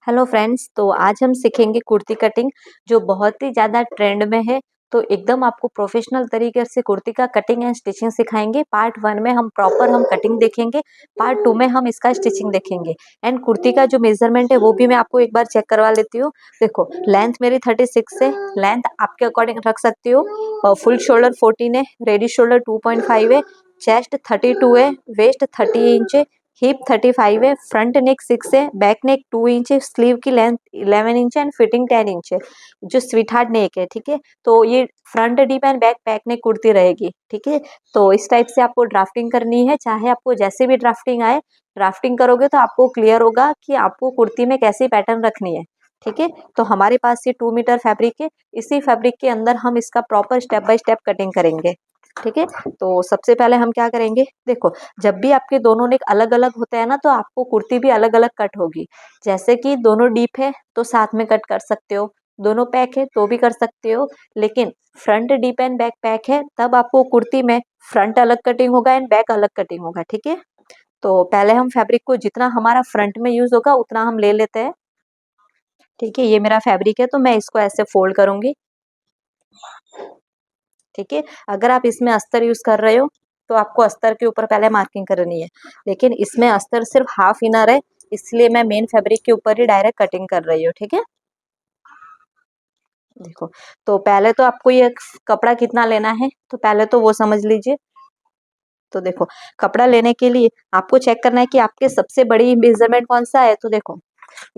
Hello friends, तो आज हम सीखेंगे कुर्ती कटिंग जो बहुत ही ज़्यादा ट्रेंड में है। तो एकदम आपको प्रोफेशनल तरीके से कुर्ती का कटिंग एंड स्टिचिंग सिखाएंगे। पार्ट 1 में हम प्रॉपर कटिंग देखेंगे, पार्ट 2 में हम इसका स्टिचिंग देखेंगे एंड कुर्ती का जो मेजरमेंट है वो भी मैं आपको एक बार चेक करवा लेती हूँ। देखो, लेंथ मेरी 36 है, लेंथ आपके अकॉर्डिंग रख सकती हो। फुल शोल्डर 14 है, रेडी शोल्डर 2.5 है, चेस्ट 32 है, वेस्ट 30 इंच है, हिप 35 है, फ्रंट नेक 6 है, बैक नेक 2 इंच है, स्लीव की लेंथ 11 इंच है एंड फिटिंग 10 इंच है, जो स्वीट हार्ट नेक है। ठीक है, तो ये front deep and back neck kurti रहेगी। ठीक है, तो इस टाइप से आपको ड्राफ्टिंग करनी है। चाहे आपको जैसे भी ड्राफ्टिंग आए, ड्राफ्टिंग करोगे तो आपको क्लियर होगा कि आपको कुर्ती में कैसी पैटर्न रखनी है। ठीक है, तो हमारे पास ये 2 मीटर फैब्रिक है। इसी फैब्रिक के अंदर हम इसका proper step by step cutting करेंगे। ठीक है, तो सबसे पहले हम क्या करेंगे, देखो, जब भी आपके दोनों नेक अलग अलग होते हैं ना, तो आपको कुर्ती भी अलग अलग कट होगी। जैसे कि दोनों डीप है तो साथ में कट कर सकते हो, दोनों पैक है तो भी कर सकते हो, लेकिन front deep and back pack है तब आपको कुर्ती में फ्रंट अलग कटिंग होगा एंड बैक अलग कटिंग होगा। ठीक है, तो पहले हम फैब्रिक को जितना हमारा फ्रंट में यूज होगा उतना हम ले लेते हैं। ठीक है, ये मेरा फैब्रिक है तो मैं इसको ऐसे फोल्ड करूंगी। ठीक है, अगर आप इसमें अस्तर यूज कर रहे हो तो आपको अस्तर के ऊपर पहले मार्किंग करनी है, लेकिन इसमें अस्तर सिर्फ हाफ इनर है, इसलिए मैं मेन फैब्रिक के ऊपर ही डायरेक्ट कटिंग कर रही हूँ। ठीक है, देखो, तो पहले तो आपको ये कपड़ा कितना लेना है तो पहले तो वो समझ लीजिए। तो देखो, कपड़ा लेने के लिए आपको चेक करना है कि आपके सबसे बड़ी मेजरमेंट कौन सा है। तो देखो,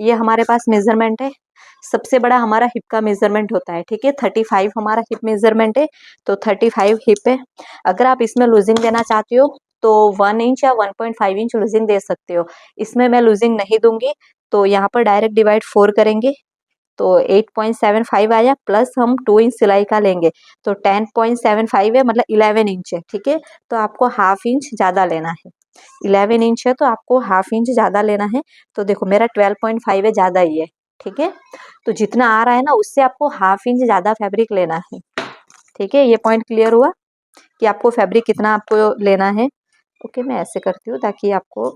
ये हमारे पास मेजरमेंट है, सबसे बड़ा हमारा हिप का मेजरमेंट होता है। ठीक है, 35 हमारा हिप मेजरमेंट है, तो 35 हिप है। अगर आप इसमें लूजिंग देना चाहती हो तो 1 इंच या 1.5 इंच लूजिंग दे सकते हो। इसमें मैं लूजिंग नहीं दूंगी, तो यहाँ पर डायरेक्ट डिवाइड 4 करेंगे तो 8.75 आया, प्लस हम 2 इंच सिलाई का लेंगे तो 10.75 है, मतलब 11 इंच है। ठीक है, तो आपको हाफ इंच ज्यादा लेना है। 11 इंच है तो आपको हाफ इंच ज्यादा लेना है। तो देखो, मेरा 12.5 है, ज्यादा ही है। ठीक है, तो जितना आ रहा है ना उससे आपको हाफ इंच ज्यादा फैब्रिक लेना है। ठीक है, ये पॉइंट क्लियर हुआ कि आपको फैब्रिक कितना आपको लेना है। ओके, मैं ऐसे करती हूँ ताकि आपको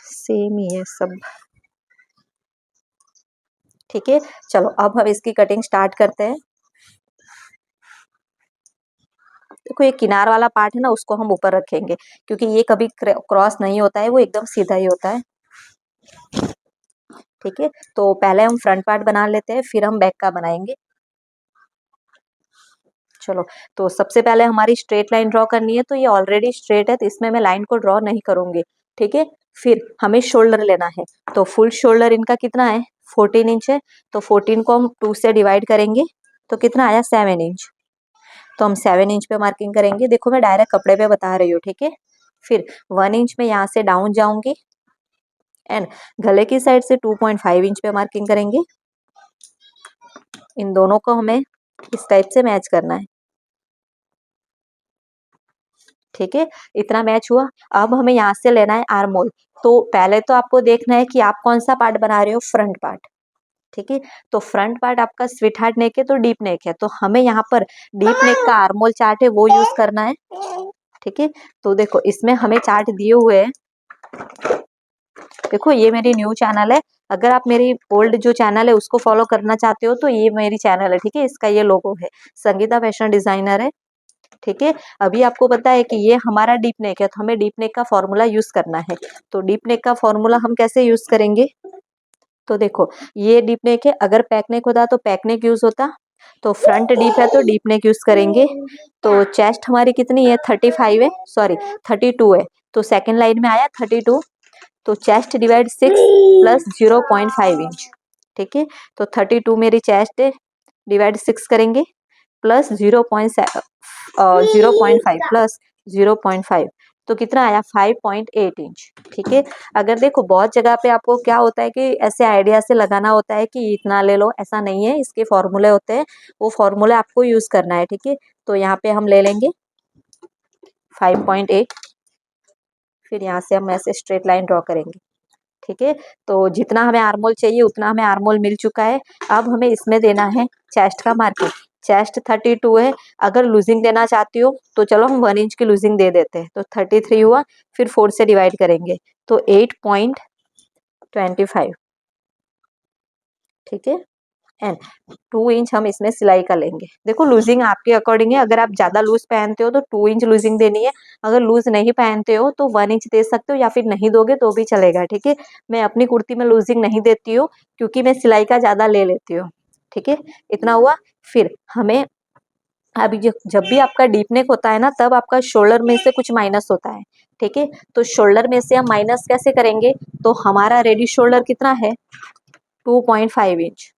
सेम ही है सब। ठीक है, चलो अब हम इसकी कटिंग स्टार्ट करते हैं। देखो, ये किनार वाला पार्ट है ना, उसको हम ऊपर रखेंगे क्योंकि ये कभी क्रॉस नहीं होता है, वो एकदम सीधा ही होता है। ठीक है, तो पहले हम फ्रंट पार्ट बना लेते हैं, फिर हम बैक का बनाएंगे। चलो, तो सबसे पहले हमारी स्ट्रेट लाइन ड्रॉ करनी है, तो ये ऑलरेडी स्ट्रेट है तो इसमें मैं लाइन को ड्रॉ नहीं करूंगी। ठीक है, फिर हमें शोल्डर लेना है, तो फुल शोल्डर इनका कितना है, 14 इंच है, तो 14 को हम 2 से डिवाइड करेंगे तो कितना आया, 7 इंच। तो हम 7 इंच पे मार्किंग करेंगे। देखो, मैं डायरेक्ट कपड़े पे बता रही हूँ। ठीक है, फिर 1 इंच में यहाँ से डाउन जाऊंगी एंड गले की साइड से 2.5 इंच पे मार्किंग करेंगे। इन दोनों को हमें इस टाइप से मैच करना है। ठीक है, इतना मैच हुआ। अब हमें यहाँ से लेना है आर्म होल। तो पहले तो आपको देखना है कि आप कौन सा पार्ट बना रहे हो, फ्रंट पार्ट। ठीक है, तो फ्रंट पार्ट आपका स्वीट हार्ट नेक है तो डीप नेक है, तो हमें यहाँ पर डीप नेक का आर्म होल चार्ट है वो यूज करना है। ठीक है, तो देखो, इसमें हमें चार्ट दिए हुए हैं। देखो, ये मेरी न्यू चैनल है, अगर आप मेरी ओल्ड जो चैनल है उसको फॉलो करना चाहते हो तो ये मेरी चैनल है। ठीक है, इसका ये लोगो है, संगीता फैशन डिजाइनर है। ठीक है, अभी आपको पता है कि ये हमारा डीप नेक है तो हमें डीप नेक का फॉर्मूला यूज करना है। तो डीप नेक का फॉर्मूला हम कैसे यूज करेंगे, तो देखो, ये डीप नेक है, अगर पैक नेक होता तो पैक नेक यूज होता, तो फ्रंट डीप है तो डीप नेक यूज करेंगे। तो चेस्ट हमारी कितनी है, 35 है, सॉरी 32 है, तो सेकेंड लाइन में आया 32, तो चेस्ट डिवाइड 6 प्लस 0.5 इंच। ठीक है, तो 32 मेरी चेस्ट है, डिवाइड 6 करेंगे प्लस 0.5 प्लस 0.5, तो कितना आया, 5.8 इंच। ठीक है, अगर देखो बहुत जगह पे आपको क्या होता है कि ऐसे आइडिया से लगाना होता है कि इतना ले लो, ऐसा नहीं है, इसके फॉर्मूले होते हैं, वो फॉर्मूले आपको यूज करना है। ठीक है, तो यहाँ पे हम ले लेंगे 5.8, फिर यहाँ से हम ऐसे स्ट्रेट लाइन ड्रॉ करेंगे। ठीक है, तो जितना हमें आर्मोल चाहिए उतना हमें आर्मोल मिल चुका है। अब हमें इसमें देना है चेस्ट का मार्किंग। चेस्ट 32 है, अगर लूजिंग देना चाहती हो तो चलो हम 1 इंच की लूजिंग दे देते हैं, तो 33 हुआ, फिर 4 से डिवाइड करेंगे तो 8.25 25, ठीक है। एंड 2 इंच हम इसमें सिलाई का लेंगे। देखो लूजिंग आपके अकॉर्डिंग है, अगर आप ज्यादा लूज पहनते हो तो 2 इंच लूजिंग देनी है, अगर लूज नहीं पहनते हो तो 1 इंच दे सकते हो, या फिर नहीं दोगे तो भी चलेगा, ठीक है। मैं अपनी कुर्ती में लूजिंग नहीं देती हूँ क्योंकि मैं सिलाई का ज्यादा ले लेती हूँ, ठीक है। इतना हुआ। फिर हमें अभी जब भी आपका डीप नेक होता है ना, तब आपका शोल्डर में से कुछ माइनस होता है, ठीक है। तो शोल्डर में से हम माइनस कैसे करेंगे, तो हमारा रेडी शोल्डर कितना है, 2.5 इंच।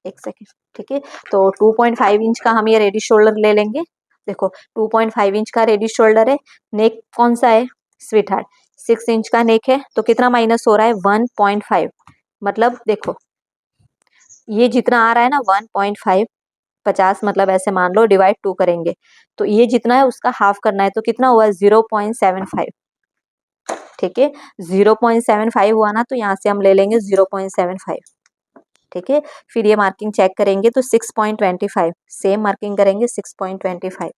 एक सेकेंड, ठीक है। तो 2.5 इंच का हम ये रेडी शोल्डर ले लेंगे। देखो 2.5 इंच का रेडी शोल्डर है। नेक कौन सा है स्वीट हार्ट, 6 इंच का नेक है, तो कितना माइनस हो रहा है 1.5। मतलब देखो ये जितना आ रहा है ना 1.5, 50 मतलब ऐसे मान लो डिवाइड 2 करेंगे तो ये जितना है उसका हाफ करना है, तो कितना हुआ 0.75, ठीक है। 0.75 हुआ ना, तो यहाँ से हम ले लेंगे 0.75, ठीक है। फिर ये मार्किंग चेक करेंगे तो 6.25, सेम मार्किंग करेंगे 6.25।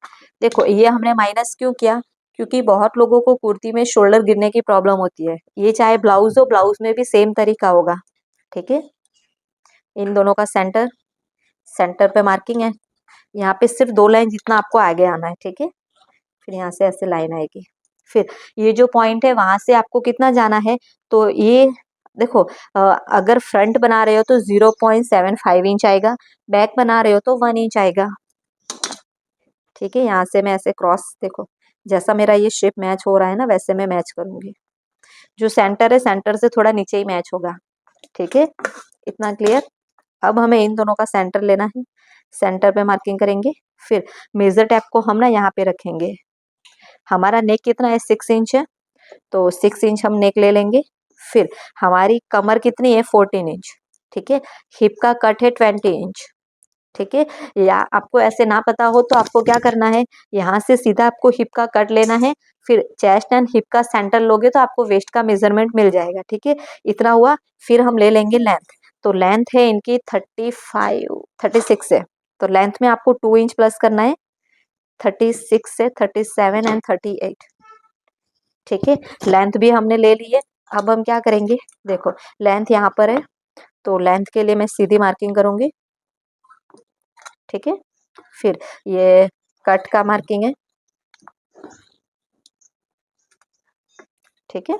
देखो ये हमने माइनस क्यों किया, क्योंकि बहुत लोगों को कुर्ती में शोल्डर गिरने की प्रॉब्लम होती है। ये चाहे ब्लाउज हो, ब्लाउज में भी सेम तरीका होगा, ठीक है। इन दोनों का सेंटर, सेंटर पे मार्किंग है। यहाँ पे सिर्फ 2 लाइन जितना आपको आगे आना है, ठीक है। फिर यहाँ से ऐसे लाइन आएगी। फिर ये जो पॉइंट है वहां से आपको कितना जाना है, तो ये देखो अगर फ्रंट बना रहे हो तो 0.75 इंच आएगा, बैक बना रहे हो तो 1 इंच आएगा, ठीक है। यहाँ से मैं ऐसे क्रॉस, देखो जैसा मेरा ये शेप मैच हो रहा है ना वैसे मैं मैच करूंगी। जो सेंटर है सेंटर से थोड़ा नीचे ही मैच होगा, ठीक है। इतना क्लियर। अब हमें इन दोनों का सेंटर लेना है, सेंटर पे मार्किंग करेंगे। फिर मेजर टैप को हम ना यहाँ पे रखेंगे। हमारा नेक कितना है 6 इंच है, तो 6 इंच हम नेक ले लेंगे। फिर हमारी कमर कितनी है 14 इंच, ठीक है। हिप का कट है 20 इंच, ठीक है। या आपको ऐसे ना पता हो तो आपको क्या करना है, यहाँ से सीधा आपको हिप का कट लेना है, फिर चेस्ट एंड हिप का सेंटर लोगे तो आपको वेस्ट का मेजरमेंट मिल जाएगा, ठीक है। इतना हुआ। फिर हम ले लेंगे लेंथ, तो लेंथ है इनकी 36 है, तो लेंथ में आपको 2 इंच प्लस करना है। 36 से 37 एंड 38, ठीक है। लेंथ भी हमने ले ली है। अब हम क्या करेंगे, देखो लेंथ यहाँ पर है, तो लेंथ के लिए मैं सीधी मार्किंग करूंगी, ठीक है। फिर ये कट का मार्किंग है, ठीक है।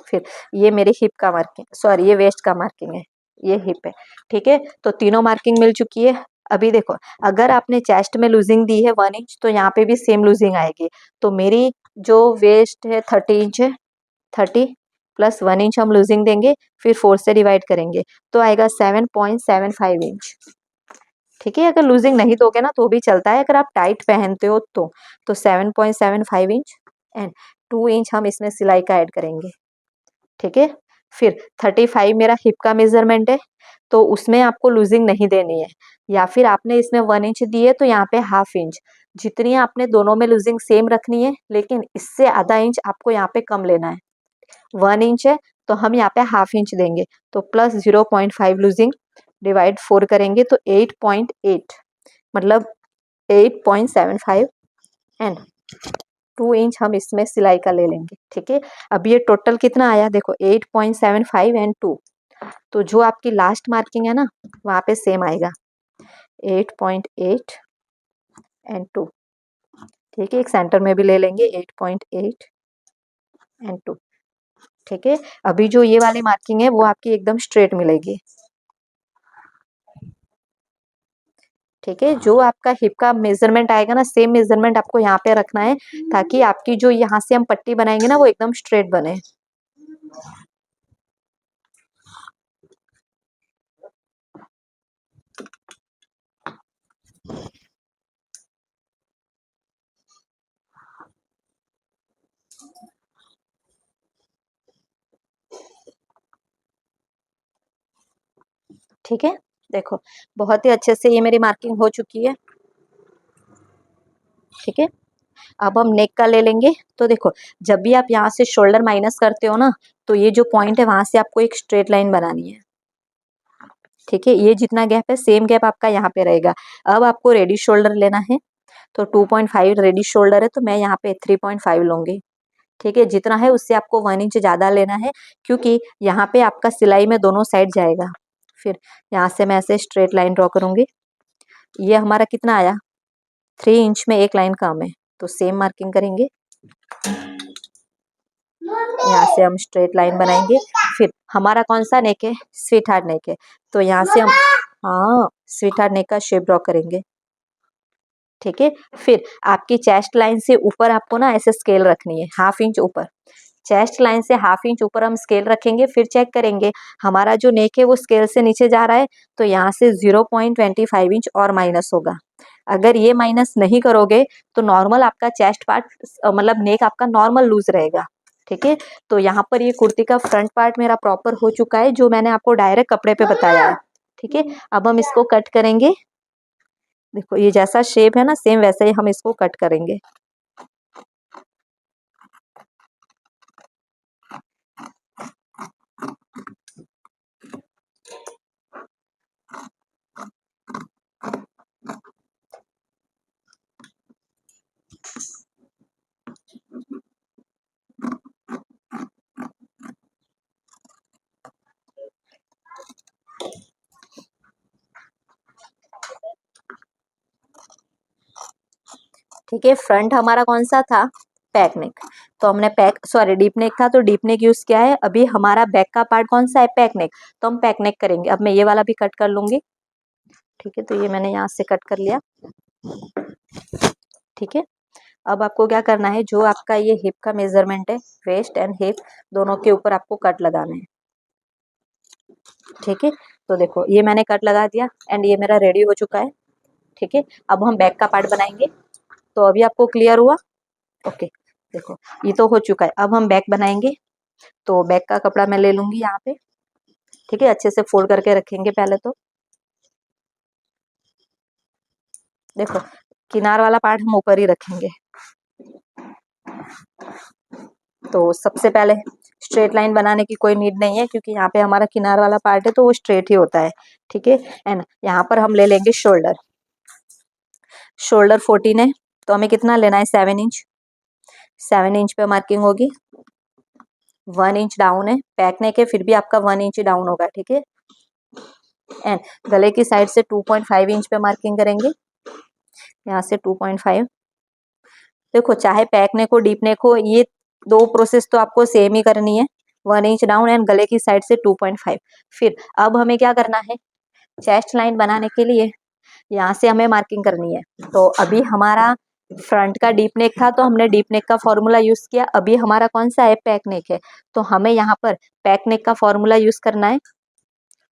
फिर ये मेरे हिप का मार्किंग, सॉरी ये वेस्ट का मार्किंग है, ये हिप है, ठीक है। तो तीनों मार्किंग मिल चुकी है। अभी देखो अगर आपने चेस्ट में लूजिंग दी है 1 इंच, तो यहाँ पे भी सेम लूजिंग आएगी। तो मेरी जो वेस्ट है 30 इंच है, 30 प्लस 1 इंच हम लूजिंग देंगे, फिर 4 से डिवाइड करेंगे तो आएगा 7.75 इंच, ठीक है। अगर लूजिंग नहीं दोगे ना तो भी चलता है, अगर आप टाइट पहनते हो तो 7.75 इंच एंड 2 इंच हम इसमें सिलाई का ऐड करेंगे, ठीक है। फिर 35 मेरा हिप का मेजरमेंट है, तो उसमें आपको लूजिंग नहीं देनी है, या फिर आपने इसमें 1 इंच दी है तो यहाँ पे हाफ इंच, जितनी आपने दोनों में लूजिंग सेम रखनी है, लेकिन इससे आधा इंच आपको यहाँ पे कम लेना है। 1 इंच है तो हम यहाँ पे हाफ इंच देंगे, तो प्लस 0.5 लूजिंग डिवाइड 4 करेंगे तो 8.8, मतलब 8.75 एंड 2 इंच हम इसमें सिलाई का ले लेंगे, ठीक है। अब ये टोटल कितना आया देखो 8.75 एंड 2, तो जो आपकी लास्ट मार्किंग है ना वहां पे सेम आएगा 8.8 एंड 2, ठीक है। एक सेंटर में भी ले लेंगे 8.8 एंड 2, ठीक है। अभी जो ये वाली मार्किंग है वो आपकी एकदम स्ट्रेट मिलेगी, ठीक है। जो आपका हिप का मेजरमेंट आएगा ना सेम मेजरमेंट आपको यहाँ पे रखना है, ताकि आपकी जो यहाँ से हम पट्टी बनाएंगे ना वो एकदम स्ट्रेट बने। ठीक है, देखो बहुत ही अच्छे से ये मेरी मार्किंग हो चुकी है, ठीक है। अब हम नेक का ले लेंगे, तो देखो जब भी आप यहाँ से शोल्डर माइनस करते हो ना, तो ये जो पॉइंट है वहां से आपको एक स्ट्रेट लाइन बनानी है, ठीक है। ये जितना गैप है सेम गैप आपका यहाँ पे रहेगा। अब आपको रेडी शोल्डर लेना है, तो 2.5 रेडी शोल्डर है, तो मैं यहाँ पे 3.5 लूंगी, ठीक है, जितना है उससे आपको 1 इंच ज़्यादा लेना है, क्योंकि यहाँ पे आपका सिलाई में दोनों साइड जाएगा। फिर यहाँ से मैं ऐसे स्ट्रेट लाइन ड्रॉ करूँगी। ये हमारा कितना आया, 3 इंच में एक लाइन कम है, तो सेम मार्किंग करेंगे। यहाँ से हम स्ट्रेट लाइन बनाएंगे। फिर हमारा कौन सा नेक है, स्वीट हार्ट नेक है, तो यहाँ से हम हाँ स्वीट हार्ट नेक का शेप ड्रॉ करेंगे। ठीक है, फिर आपकी चेस्ट लाइन से ऊपर आपको ना ऐसे स्केल रखनी है, 1/2 इंच ऊपर। चेस्ट लाइन से 1/2 इंच ऊपर हम स्केल रखेंगे। फिर चेक करेंगे हमारा जो नेक है वो स्केल से नीचे जा रहा है, तो यहाँ से 0.25 इंच और माइनस होगा। अगर ये माइनस नहीं करोगे तो नॉर्मल आपका चेस्ट पार्ट मतलब नेक आपका नॉर्मल लूज रहेगा। ठीक है, तो यहाँ पर ये कुर्ती का फ्रंट पार्ट मेरा प्रॉपर हो चुका है, जो मैंने आपको डायरेक्ट कपड़े पे बताया है। ठीक है, अब हम इसको कट करेंगे। देखो ये जैसा शेप है ना, सेम वैसे ही हम इसको कट करेंगे। ठीक है, फ्रंट हमारा कौन सा था, पैक नेक, तो हमने डीप नेक था तो डीप नेक यूज किया है। अभी हमारा बैक का पार्ट कौन सा है, पैक नेक, तो हम पैक नेक करेंगे। अब मैं ये वाला भी कट कर लूंगी। ठीक है, तो ये मैंने यहाँ से कट कर लिया। ठीक है, अब आपको क्या करना है, जो आपका ये हिप का मेजरमेंट है, वेस्ट एंड हिप दोनों के ऊपर आपको कट लगाना है। ठीक है, तो देखो ये मैंने कट लगा दिया एंड ये मेरा रेडी हो चुका है। ठीक है, अब हम बैक का पार्ट बनाएंगे। तो अभी आपको क्लियर हुआ, ओके। देखो ये तो हो चुका है, अब हम बैक बनाएंगे। तो बैक का कपड़ा मैं ले लूंगी यहाँ पे। ठीक है, अच्छे से फोल्ड करके रखेंगे पहले तो। देखो किनार वाला पार्ट हम ऊपर ही रखेंगे। तो सबसे पहले स्ट्रेट लाइन बनाने की कोई नीड नहीं है, क्योंकि यहाँ पे हमारा किनार वाला पार्ट है तो वो स्ट्रेट ही होता है। ठीक है, एंड यहाँ पर हम ले लेंगे शोल्डर। शोल्डर 14 है, तो हमें कितना लेना है, 7 इंच। 7 इंच पे मार्किंग होगी। 1 इंच डाउन है, पैक नेक है, फिर भी आपका 1 इंच डाउन होगा। ठीक है, एंड गले की साइड से 2.5 इंच पे मार्किंग करेंगे। यहाँ से 2.5। देखो चाहे पैक नेक हो डीप नेक हो, ये दो प्रोसेस तो आपको सेम ही करनी है। 1 इंच डाउन एंड गले की साइड से 2.5। फिर अब हमें क्या करना है, चेस्ट लाइन बनाने के लिए यहाँ से हमें मार्किंग करनी है। तो अभी हमारा फ्रंट का डीप नेक था तो हमने डीप नेक का फॉर्मूला यूज किया। अभी हमारा कौन सा है, पैक नेक है, तो हमें यहाँ पर पैक नेक का फॉर्मूला यूज करना है।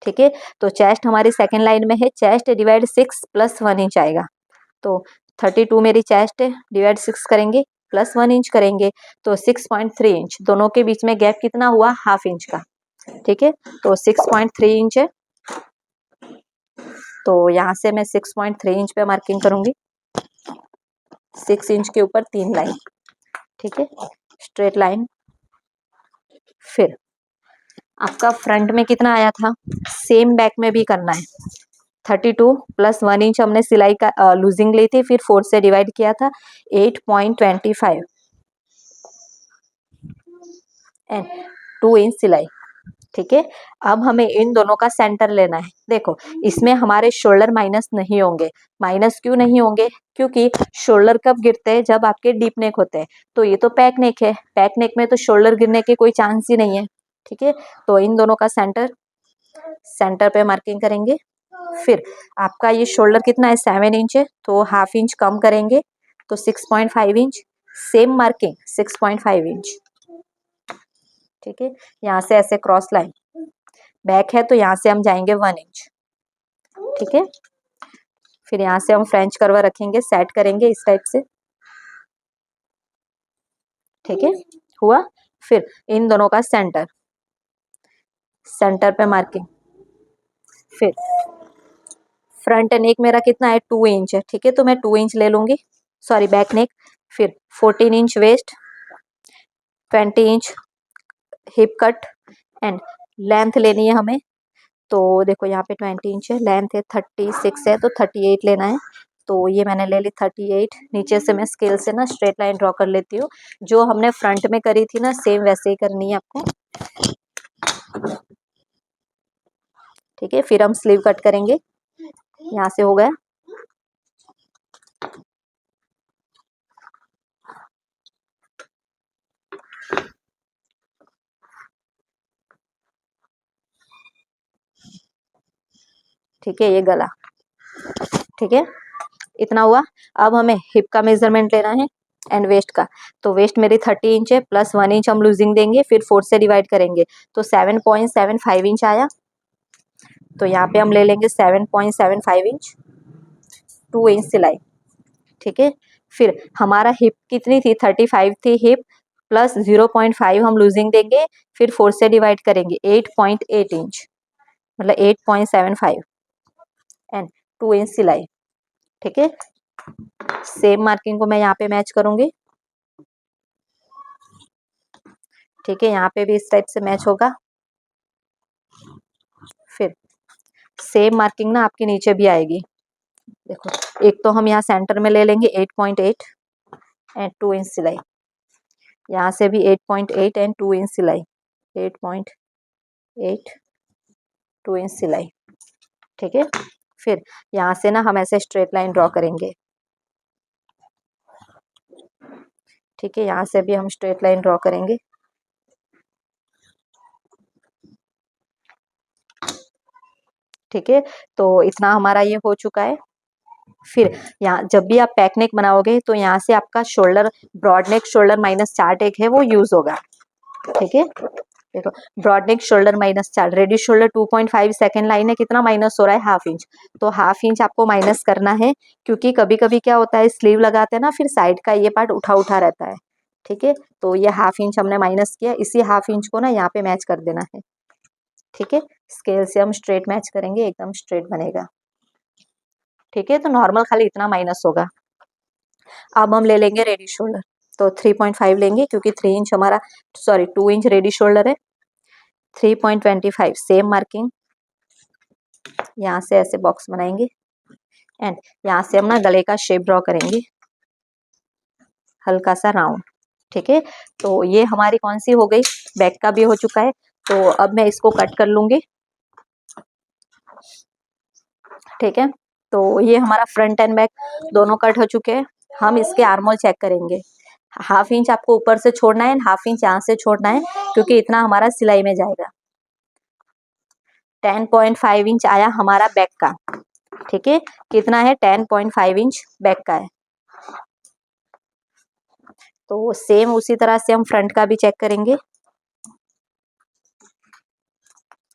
ठीक है, तो चेस्ट हमारी सेकंड लाइन में है, चेस्ट डिवाइड 6 प्लस 1 इंच आएगा। तो 32 मेरी चेस्ट है, डिवाइड 6 करेंगे प्लस 1 इंच करेंगे, तो 6.3 इंच। दोनों के बीच में गैप कितना हुआ, 1/2 इंच का। ठीक है, तो 6.3 इंच है, तो यहाँ से मैं 6.3 इंच पे मार्किंग करूंगी। 6 इंच के ऊपर 3 लाइन। ठीक है, स्ट्रेट लाइन। फिर आपका फ्रंट में कितना आया था, सेम बैक में भी करना है। 32 प्लस 1 इंच हमने सिलाई का लूजिंग ली थी, फिर 4 से डिवाइड किया था, 8.25 एंड 2 इंच सिलाई। ठीक है, अब हमें इन दोनों का सेंटर लेना है। देखो इसमें हमारे शोल्डर माइनस नहीं होंगे। माइनस क्यों नहीं होंगे, क्योंकि शोल्डर कब गिरते हैं, जब आपके डीप नेक होते हैं। तो ये तो पैक नेक है, पैक नेक में तो शोल्डर गिरने के कोई चांस ही नहीं है। ठीक है, तो इन दोनों का सेंटर पे मार्किंग करेंगे। फिर आपका ये शोल्डर कितना है, 7 इंच है, तो 1/2 इंच कम करेंगे, तो 6.5 इंच। Same marking 6.5 inch. ठीक है, यहाँ से ऐसे क्रॉस लाइन, बैक है तो यहाँ से हम जाएंगे 1 इंच। ठीक है, फिर यहाँ से हम फ्रेंच कर्व रखेंगे, सेट करेंगे इस टाइप से। ठीक है, हुआ। फिर इन दोनों का सेंटर पे मार्किंग। फिर फ्रंट नेक मेरा कितना है, 2 इंच है। ठीक है, तो मैं 2 इंच ले लूंगी, सॉरी बैक नेक। फिर 14 inch waist, 20 inch hip cut and length लेनी है हमें। तो देखो यहाँ पे 20 इंच है, लेंथ है 36 है, तो 38 लेना है। तो ये मैंने ले ली 38। नीचे से मैं स्केल से ना स्ट्रेट लाइन ड्रॉ कर लेती हूँ। जो हमने फ्रंट में करी थी ना सेम वैसे ही करनी है आपको। ठीक है, फिर हम स्लीव कट करेंगे। यहाँ से हो गया। ठीक है, ये गला। ठीक है, इतना हुआ। अब हमें हिप का मेजरमेंट लेना है एंड वेस्ट का। तो वेस्ट मेरी 30 इंच है, प्लस 1 इंच हम लूजिंग देंगे, फिर 4 से डिवाइड करेंगे तो 7.75 इंच आया। तो यहाँ पे हम ले लेंगे 7.75 इंच, 2 इंच सिलाई। ठीक है, फिर हमारा हिप कितनी थी, 35 थी हिप, प्लस 0.5 हम लूजिंग देंगे, फिर 4 से डिवाइड करेंगे 8.8 इंच, मतलब 8.75 एंड 2 इंच सिलाई। ठीक है, सेम मार्किंग को मैं यहाँ पे मैच करूंगी। ठीक है, यहाँ पे भी इस टाइप से मैच होगा। फिर सेम मार्किंग ना आपके नीचे भी आएगी। देखो, एक तो हम यहाँ सेंटर में ले लेंगे 8.8 एंड 2 इंच सिलाई। यहाँ से भी 8.8 एंड 2 इंच सिलाई, 8.8 2 इंच सिलाई। ठीक है, फिर यहाँ से ना हम ऐसे स्ट्रेट लाइन ड्रॉ करेंगे। ठीक है, यहाँ से भी हम स्ट्रेट लाइन ड्रॉ करेंगे। ठीक है, तो इतना हमारा ये हो चुका है। फिर यहाँ जब भी आप पैक नेक बनाओगे तो यहाँ से आपका शोल्डर, ब्रॉड नेक शोल्डर -4 टेक है वो यूज होगा। ठीक है, देखो, broad neck shoulder -4, ready shoulder 2.5 second line है, कितना माइनस हो रहा है, ½ इंच। तो ½ इंच आपको माइनस करना है, क्योंकि कभी कभी क्या होता है स्लीव लगाते हैं ना, फिर साइड का ये पार्ट उठा उठा रहता है। ठीक है, तो ये ½ इंच हमने माइनस किया, इसी ½ इंच को ना यहाँ पे मैच कर देना है। ठीक है, स्केल से हम स्ट्रेट मैच करेंगे, एकदम स्ट्रेट बनेगा। ठीक है, तो नॉर्मल खाली इतना माइनस होगा। अब हम ले लेंगे रेडी शोल्डर, तो 3.5 लेंगे, क्योंकि 3 इंच हमारा, सॉरी 2 इंच रेडी शोल्डर है। 3.25 सेम मार्किंग, यहाँ से ऐसे बॉक्स बनाएंगे एंड यहाँ से हम ना गले का शेप ड्रॉ करेंगे, हल्का सा राउंड। ठीक है, तो ये हमारी कौन सी हो गई, बैक का भी हो चुका है। तो अब मैं इसको कट कर लूंगी। ठीक है, तो ये हमारा फ्रंट एंड बैक दोनों कट हो चुके हैं। हम इसके आर्मोल चेक करेंगे। ½ इंच आपको ऊपर से छोड़ना है, ½ इंच यहाँ से छोड़ना है, क्योंकि इतना हमारा सिलाई में जाएगा। 10.5 इंच आया हमारा बैक का। ठीक है, कितना है, 10.5 इंच बैक का है। तो सेम उसी तरह से हम फ्रंट का भी चेक करेंगे।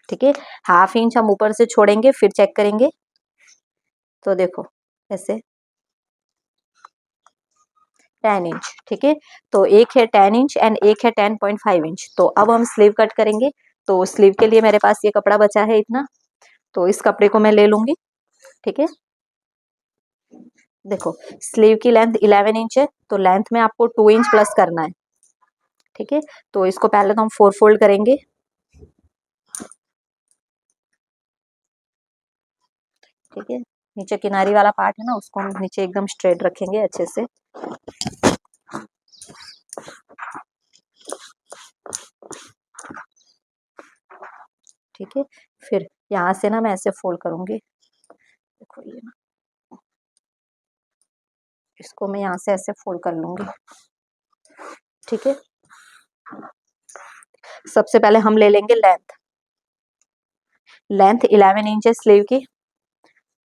ठीक है, ½ इंच हम ऊपर से छोड़ेंगे, फिर चेक करेंगे। तो देखो ऐसे 10 इंच। ठीक है, तो एक है 10 इंच एंड एक है 10.5 इंच। तो अब हम स्लीव कट करेंगे। तो स्लीव के लिए मेरे पास ये कपड़ा बचा है इतना, तो इस कपड़े को मैं ले लूंगी। ठीक है, देखो, स्लीव की लेंथ 11 इंच है, तो लेंथ में आपको 2 इंच प्लस करना है। ठीक है, तो इसको पहले तो हम 4 फोल्ड करेंगे। ठीक है, नीचे किनारी वाला पार्ट है ना, उसको हम नीचे एकदम स्ट्रेट रखेंगे अच्छे से। ठीक है, फिर यहाँ से ना मैं ऐसे फोल्ड करूंगी। देखो ये ना, इसको मैं यहाँ से ऐसे फोल्ड कर लूंगी। ठीक है, सबसे पहले हम ले लेंगे लेंथ। लेंथ 11 इंच है स्लीव की,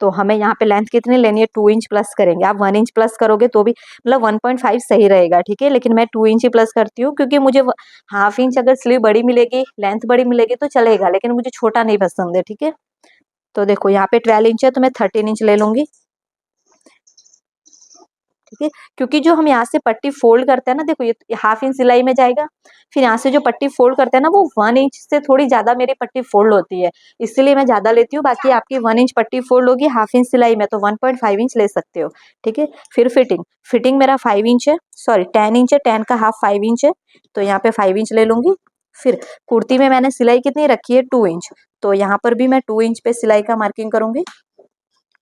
तो हमें यहाँ पे लेंथ कितनी लेनी है, 2 इंच प्लस करेंगे। आप 1 इंच प्लस करोगे तो भी, मतलब 1.5 सही रहेगा। ठीक है, लेकिन मैं 2 इंच ही प्लस करती हूँ, क्योंकि मुझे ½ इंच अगर स्लीव बड़ी मिलेगी, लेंथ बड़ी मिलेगी तो चलेगा, लेकिन मुझे छोटा नहीं पसंद है। ठीक है, तो देखो यहाँ पे 12 इंच है, तो मैं 13 इंच ले लूंगी। ठीक है, क्योंकि जो हम यहाँ से पट्टी फोल्ड करते हैं ना, देखो ये ½ इंच सिलाई में जाएगा, फिर यहाँ से जो पट्टी फोल्ड करते हैं ना, वो 1 इंच से थोड़ी ज्यादा मेरी पट्टी फोल्ड होती है, इसलिए मैं ज्यादा लेती हूँ। बाकी आपकी 1 इंच पट्टी फोल्ड होगी ½ इंच सिलाई में, तो 1.5 इंच ले सकते हो। ठीक है, फिर फिटिंग, फिटिंग मेरा 5 इंच है, सॉरी 10 इंच है, 10 का ½ 5 इंच है, तो यहाँ पे 5 इंच ले लूंगी। फिर कुर्ती में मैंने सिलाई कितनी रखी है, 2 इंच, तो यहाँ पर भी मैं 2 इंच पे सिलाई का मार्किंग करूंगी।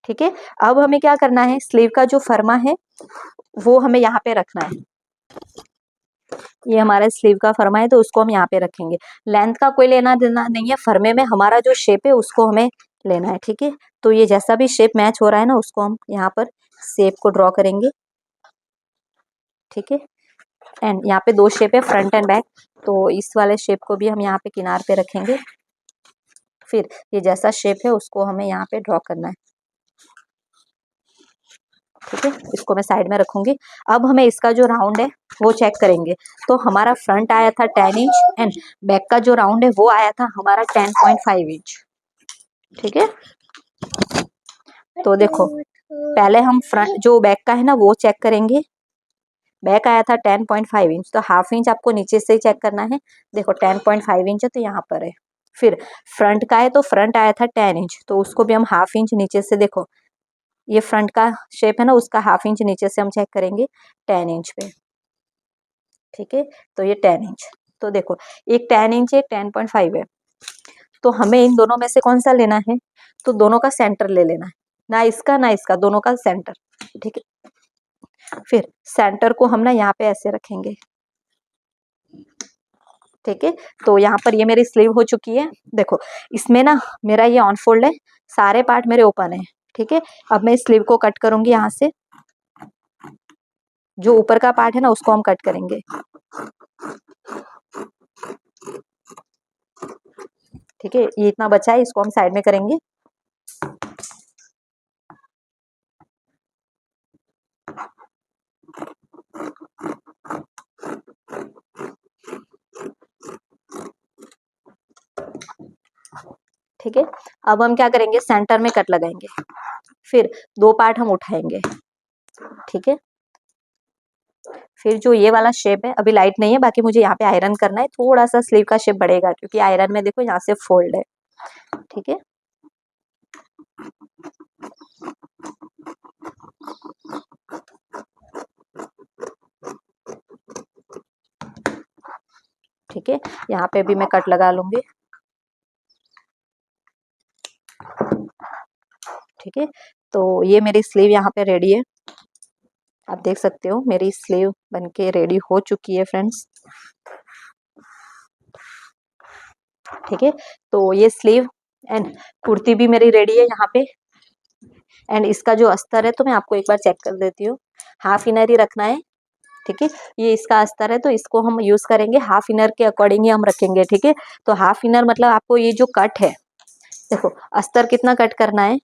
ठीक है। अब हमें क्या करना है, स्लीव का जो फरमा है वो हमें यहाँ पे रखना है। ये हमारा स्लीव का फरमा है तो उसको हम यहाँ पे रखेंगे। लेंथ का कोई लेना देना नहीं है, फरमे में हमारा जो शेप है उसको हमें लेना है। ठीक है, तो ये जैसा भी शेप मैच हो रहा है ना उसको हम यहाँ पर शेप को ड्रॉ करेंगे। ठीक है, एंड यहाँ पे दो शेप है, फ्रंट एंड बैक, तो इस वाले शेप को भी हम यहाँ पे किनार पे रखेंगे। फिर ये जैसा शेप है उसको हमें यहाँ पे ड्रॉ करना है। ठीक है, इसको मैं साइड में रखूंगी। अब हमें इसका जो राउंड है वो चेक करेंगे। तो हमारा फ्रंट आया था 10 इंच एंड बैक का जो राउंड है वो आया था हमारा 10.5 इंच। ठीक है, तो देखो पहले हम फ्रंट जो बैक का है ना वो चेक करेंगे। बैक आया था 10.5 इंच, तो हाफ इंच आपको नीचे से ही चेक करना है। देखो 10.5 इंच है तो यहाँ पर है। फिर फ्रंट का है तो फ्रंट आया था 10 इंच, तो उसको भी हम हाफ इंच नीचे से, देखो ये फ्रंट का शेप है ना उसका हाफ इंच नीचे से हम चेक करेंगे 10 इंच पे। ठीक है, तो ये 10 इंच, तो देखो एक 10 इंच एक 10.5 है, तो हमें इन दोनों में से कौन सा लेना है, तो दोनों का सेंटर ले लेना है, ना इसका दोनों का सेंटर। ठीक है, फिर सेंटर को हम ना यहाँ पे ऐसे रखेंगे। ठीक है, तो यहाँ पर ये मेरी स्लीव हो चुकी है। देखो इसमें ना मेरा ये ऑन फोल्ड है, सारे पार्ट मेरे ओपन है। ठीक है, अब मैं इस स्लीव को कट करूंगी यहाँ से, जो ऊपर का पार्ट है ना उसको हम कट करेंगे। ठीक है, ये इतना बचा है, इसको हम साइड में करेंगे। ठीक है, अब हम क्या करेंगे, सेंटर में कट लगाएंगे, फिर दो पार्ट हम उठाएंगे। ठीक है, फिर जो ये वाला शेप है अभी लाइट नहीं है, बाकी मुझे यहाँ पे आयरन करना है, थोड़ा सा स्लीव का शेप बढ़ेगा क्योंकि आयरन में देखो यहाँ से फोल्ड है। ठीक है, ठीक है, यहाँ पे भी मैं कट लगा लूंगी। ठीक है, तो ये मेरी स्लीव यहाँ पे रेडी है, आप देख सकते हो मेरी स्लीव बनके रेडी हो चुकी है फ्रेंड्स। ठीक है, तो ये स्लीव एंड कुर्ती भी मेरी रेडी है यहाँ पे। एंड इसका जो अस्तर है तो मैं आपको एक बार चेक कर देती हूँ, हाफ इनर ही रखना है। ठीक है, ये इसका अस्तर है तो इसको हम यूज करेंगे हाफ इनर के अकॉर्डिंग ही हम रखेंगे। ठीक है, तो हाफ इनर मतलब आपको ये जो कट है, देखो अस्तर कितना कट करना है,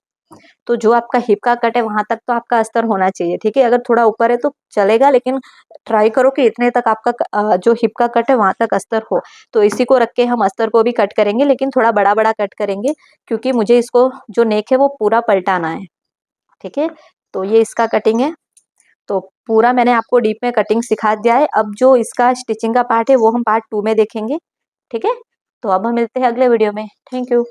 तो जो आपका हिप का कट है वहां तक तो आपका अस्तर होना चाहिए। ठीक है, अगर थोड़ा ऊपर है तो चलेगा, लेकिन ट्राई करो कि इतने तक आपका जो हिप का कट है वहां तक अस्तर हो। तो इसी को रख के हम अस्तर को भी कट करेंगे, लेकिन थोड़ा बड़ा बड़ा कट करेंगे क्योंकि मुझे इसको जो नेक है वो पूरा पलटाना है। ठीक है, तो ये इसका कटिंग है, तो पूरा मैंने आपको डीप में कटिंग सिखा दिया है। अब जो इसका स्टिचिंग का पार्ट है वो हम पार्ट 2 में देखेंगे। ठीक है, तो अब हम मिलते हैं अगले वीडियो में। Thank you.